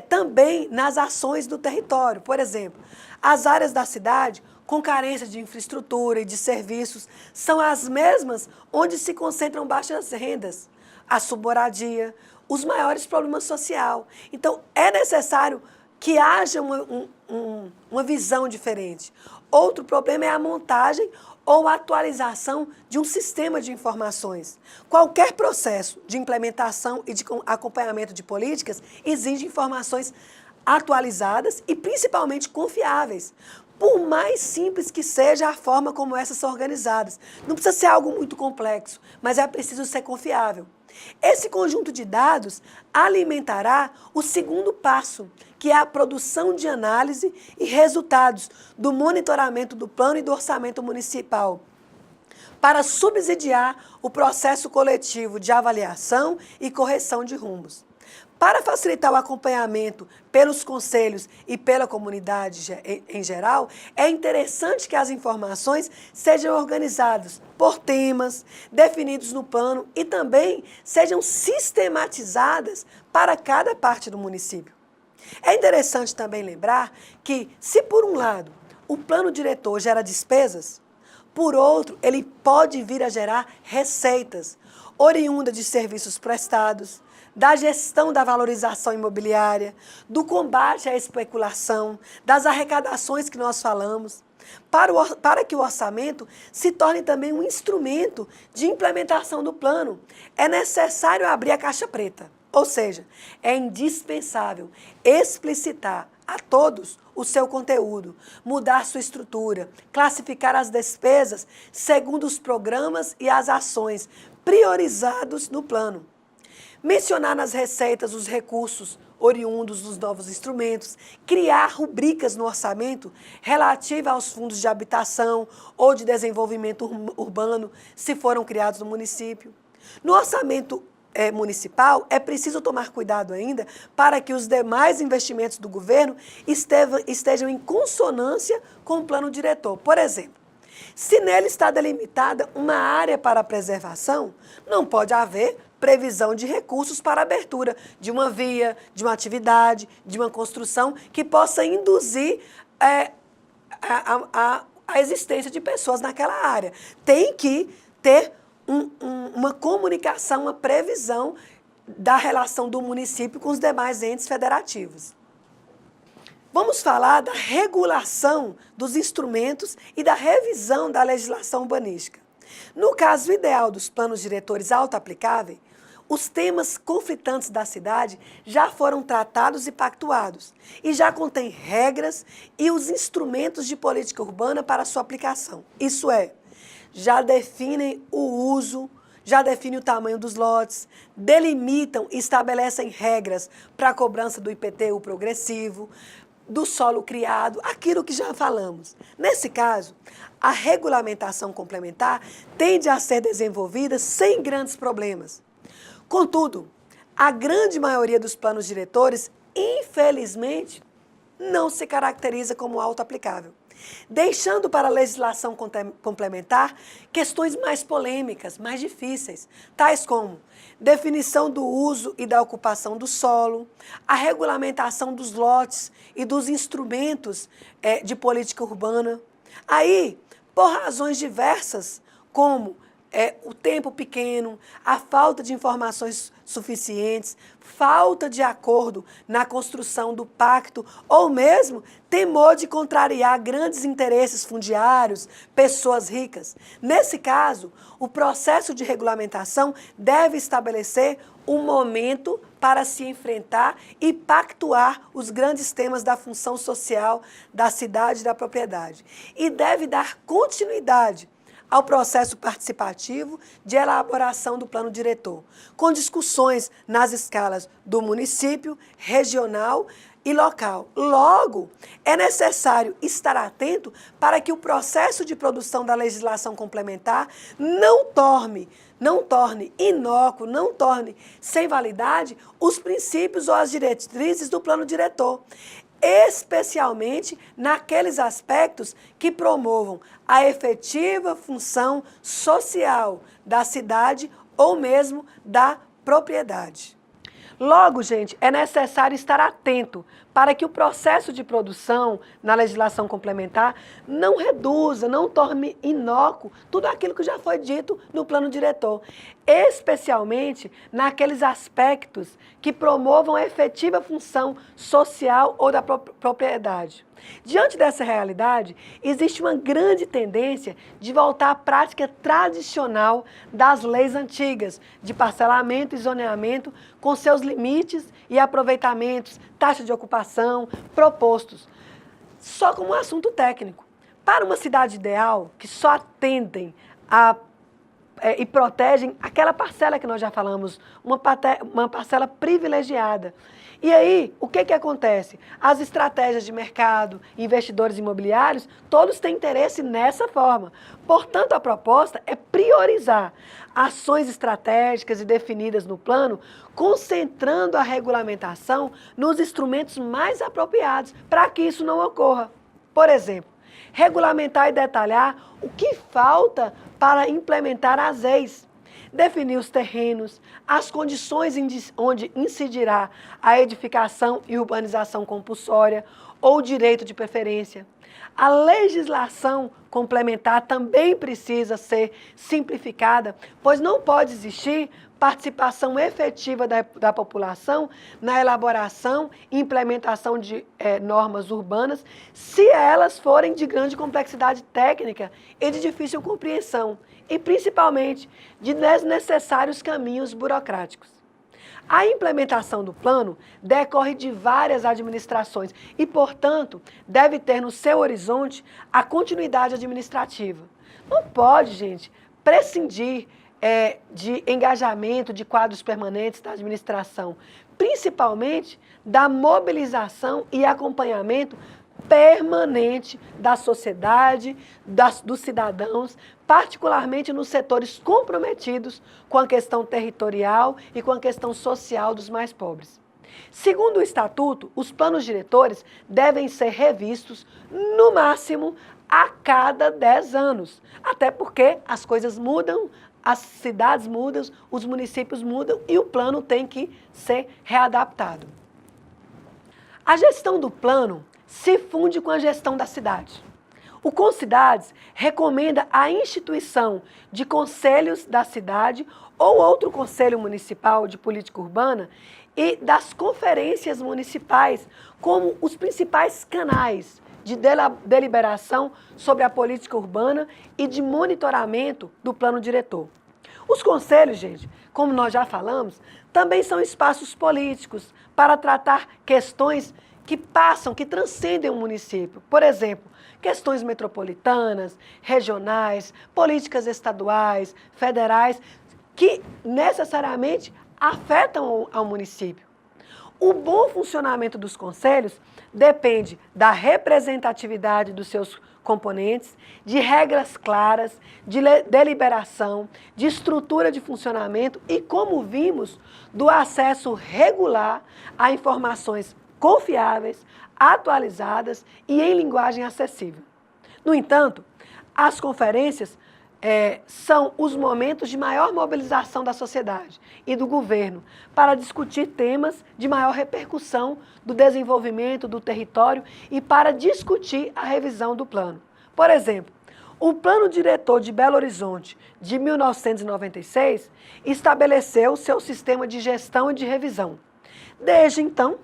também nas ações do território. Por exemplo, as áreas da cidade com carência de infraestrutura e de serviços são as mesmas onde se concentram baixas rendas, a submoradia, os maiores problemas sociais. Então, é necessário que haja uma visão diferente. Outro problema é a montagem ou atualização de um sistema de informações. Qualquer processo de implementação e de acompanhamento de políticas exige informações atualizadas e principalmente confiáveis, por mais simples que seja a forma como essas são organizadas. Não precisa ser algo muito complexo, mas é preciso ser confiável. Esse conjunto de dados alimentará o segundo passo, que é a produção de análise e resultados do monitoramento do plano e do orçamento municipal, para subsidiar o processo coletivo de avaliação e correção de rumos. Para facilitar o acompanhamento pelos conselhos e pela comunidade em geral, é interessante que as informações sejam organizadas por temas definidos no plano e também sejam sistematizadas para cada parte do município. É interessante também lembrar que, se por um lado o plano diretor gera despesas, por outro, ele pode vir a gerar receitas oriundas de serviços prestados, da gestão da valorização imobiliária, do combate à especulação, das arrecadações que nós falamos, para que o orçamento se torne também um instrumento de implementação do plano. É necessário abrir a caixa preta, ou seja, é indispensável explicitar a todos o seu conteúdo, mudar sua estrutura, classificar as despesas segundo os programas e as ações priorizados no plano. Mencionar nas receitas os recursos oriundos dos novos instrumentos, criar rubricas no orçamento relativa aos fundos de habitação ou de desenvolvimento urbano, se foram criados no município. No orçamento municipal, é preciso tomar cuidado ainda para que os demais investimentos do governo estejam em consonância com o plano diretor. Por exemplo, se nele está delimitada uma área para a preservação, não pode haver previsão de recursos para a abertura de uma via, de uma atividade, de uma construção que possa induzir a existência de pessoas naquela área. Tem que ter uma comunicação, uma previsão da relação do município com os demais entes federativos. Vamos falar da regulação dos instrumentos e da revisão da legislação urbanística. No caso ideal dos planos diretores auto-aplicáveis, os temas conflitantes da cidade já foram tratados e pactuados e já contém regras e os instrumentos de política urbana para sua aplicação. Isso é, já definem o uso, já definem o tamanho dos lotes, delimitam e estabelecem regras para a cobrança do IPTU progressivo, do solo criado, aquilo que já falamos. Nesse caso, a regulamentação complementar tende a ser desenvolvida sem grandes problemas. Contudo, a grande maioria dos planos diretores, infelizmente, não se caracteriza como auto-aplicável, deixando para a legislação complementar questões mais polêmicas, mais difíceis, tais como definição do uso e da ocupação do solo, a regulamentação dos lotes e dos instrumentos de política urbana. Aí, por razões diversas, como o tempo pequeno, a falta de informações suficientes, falta de acordo na construção do pacto ou mesmo temor de contrariar grandes interesses fundiários, pessoas ricas. Nesse caso, o processo de regulamentação deve estabelecer um momento para se enfrentar e pactuar os grandes temas da função social da cidade e da propriedade. E deve dar continuidade ao processo participativo de elaboração do plano diretor, com discussões nas escalas do município, regional e local. Logo, é necessário estar atento para que o processo de produção da legislação complementar não torne inócuo, não torne sem validade os princípios ou as diretrizes do plano diretor, especialmente naqueles aspectos que promovam a efetiva função social da cidade ou mesmo da propriedade. Logo, gente, é necessário estar atento para que o processo de produção na legislação complementar não reduza, não torne inócuo tudo aquilo que já foi dito no plano diretor, especialmente naqueles aspectos que promovam a efetiva função social ou da propriedade. Diante dessa realidade, existe uma grande tendência de voltar à prática tradicional das leis antigas, de parcelamento e zoneamento, com seus limites e aproveitamentos, taxa de ocupação, propostos, só como um assunto técnico. Para uma cidade ideal, que só atendem e protegem aquela parcela que nós já falamos, uma parcela privilegiada. E aí, o que acontece? As estratégias de mercado, investidores imobiliários, todos têm interesse nessa forma. Portanto, a proposta é priorizar ações estratégicas e definidas no plano, concentrando a regulamentação nos instrumentos mais apropriados para que isso não ocorra. Por exemplo, regulamentar e detalhar o que falta para implementar as leis. Definir os terrenos, as condições onde incidirá a edificação e urbanização compulsória ou direito de preferência. A legislação complementar também precisa ser simplificada, pois não pode existir participação efetiva da população na elaboração e implementação de normas urbanas, se elas forem de grande complexidade técnica e de difícil compreensão, e principalmente de desnecessários caminhos burocráticos. A implementação do plano decorre de várias administrações e, portanto, deve ter no seu horizonte a continuidade administrativa. Não pode, gente, prescindir de engajamento de quadros permanentes da administração, principalmente da mobilização e acompanhamento permanente da sociedade, dos cidadãos, particularmente nos setores comprometidos com a questão territorial e com a questão social dos mais pobres. Segundo o Estatuto, os planos diretores devem ser revistos, no máximo, a cada 10 anos, até porque as coisas mudam, as cidades mudam, os municípios mudam e o plano tem que ser readaptado. A gestão do plano se funde com a gestão da cidade. O Concidades recomenda a instituição de conselhos da cidade ou outro conselho municipal de política urbana e das conferências municipais como os principais canais de deliberação sobre a política urbana e de monitoramento do plano diretor. Os conselhos, gente, como nós já falamos, também são espaços políticos para tratar questões que transcendem o município. Por exemplo, questões metropolitanas, regionais, políticas estaduais, federais, que necessariamente afetam ao município. O bom funcionamento dos conselhos depende da representatividade dos seus componentes, de regras claras, de deliberação, de estrutura de funcionamento e, como vimos, do acesso regular a informações confiáveis, atualizadas e em linguagem acessível. No entanto, as conferências são os momentos de maior mobilização da sociedade e do governo para discutir temas de maior repercussão do desenvolvimento do território e para discutir a revisão do plano. Por exemplo, O Plano Diretor de Belo Horizonte, de 1996, estabeleceu seu sistema de gestão e de revisão. Desde então,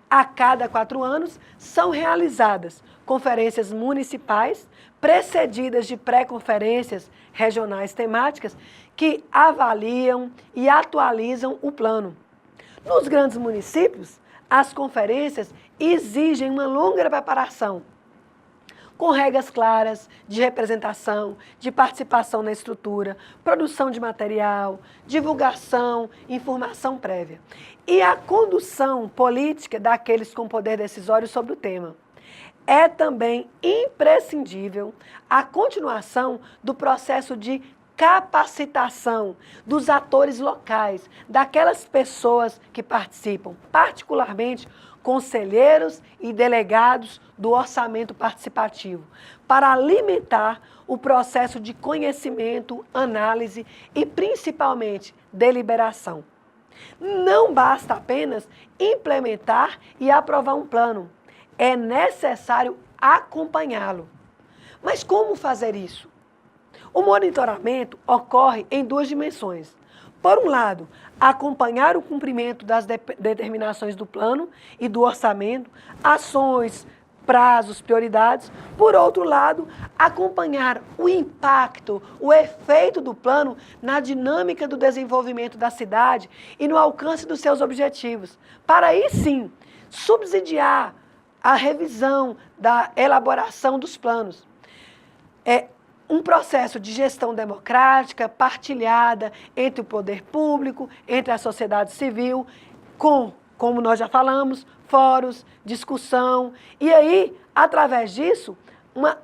a cada 4 anos, são realizadas conferências municipais, precedidas de pré-conferências regionais temáticas, que avaliam e atualizam o plano. Nos grandes municípios, as conferências exigem uma longa preparação, com regras claras de representação, de participação na estrutura, produção de material, divulgação, informação prévia. E a condução política daqueles com poder decisório sobre o tema. É também imprescindível a continuação do processo de capacitação dos atores locais, daquelas pessoas que participam, particularmente conselheiros e delegados do orçamento participativo, para alimentar o processo de conhecimento, análise e, principalmente, deliberação. Não basta apenas implementar e aprovar um plano, é necessário acompanhá-lo. Mas como fazer isso? O monitoramento ocorre em 2 dimensões. Por um lado, acompanhar o cumprimento das determinações do plano e do orçamento, ações, prazos, prioridades. Por outro lado, acompanhar o impacto, o efeito do plano na dinâmica do desenvolvimento da cidade e no alcance dos seus objetivos, para aí sim subsidiar a revisão da elaboração dos planos. É um processo de gestão democrática, partilhada entre o poder público, entre a sociedade civil, com, como nós já falamos, fóruns, discussão, e aí, através disso, uma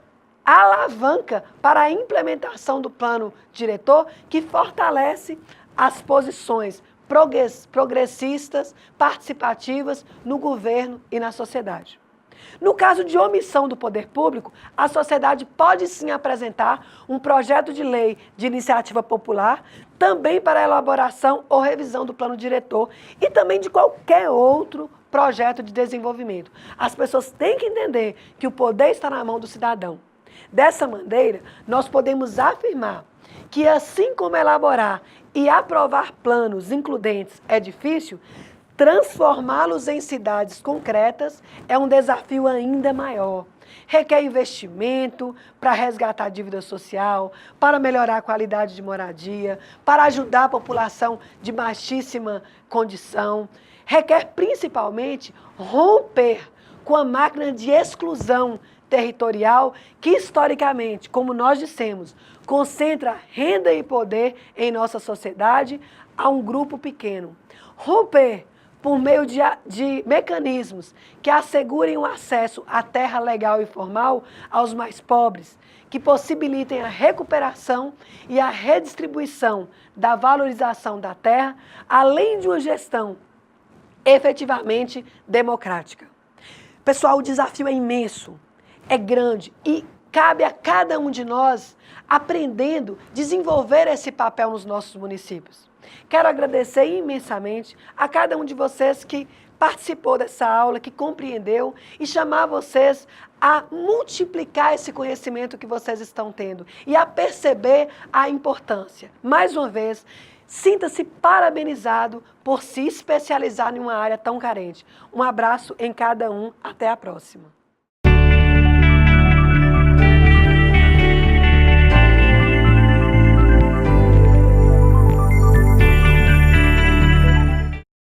alavanca para a implementação do plano diretor que fortalece as posições progressistas, participativas no governo e na sociedade. No caso de omissão do poder público, a sociedade pode sim apresentar um projeto de lei de iniciativa popular, também para a elaboração ou revisão do plano diretor e também de qualquer outro projeto de desenvolvimento. As pessoas têm que entender que o poder está na mão do cidadão. Dessa maneira, nós podemos afirmar que assim como elaborar e aprovar planos includentes é difícil, transformá-los em cidades concretas é um desafio ainda maior. Requer investimento para resgatar a dívida social, para melhorar a qualidade de moradia, para ajudar a população de baixíssima condição. Requer principalmente romper com a máquina de exclusão territorial que, historicamente, como nós dissemos, concentra renda e poder em nossa sociedade a um grupo pequeno. Romper por meio de mecanismos que assegurem o acesso à terra legal e formal aos mais pobres, que possibilitem a recuperação e a redistribuição da valorização da terra, além de uma gestão efetivamente democrática. Pessoal, o desafio é imenso, é grande e cabe a cada um de nós aprendendo, desenvolver esse papel nos nossos municípios. Quero agradecer imensamente a cada um de vocês que participou dessa aula, que compreendeu e chamar vocês a multiplicar esse conhecimento que vocês estão tendo e a perceber a importância. Mais uma vez, sinta-se parabenizado por se especializar em uma área tão carente. Um abraço em cada um, até a próxima.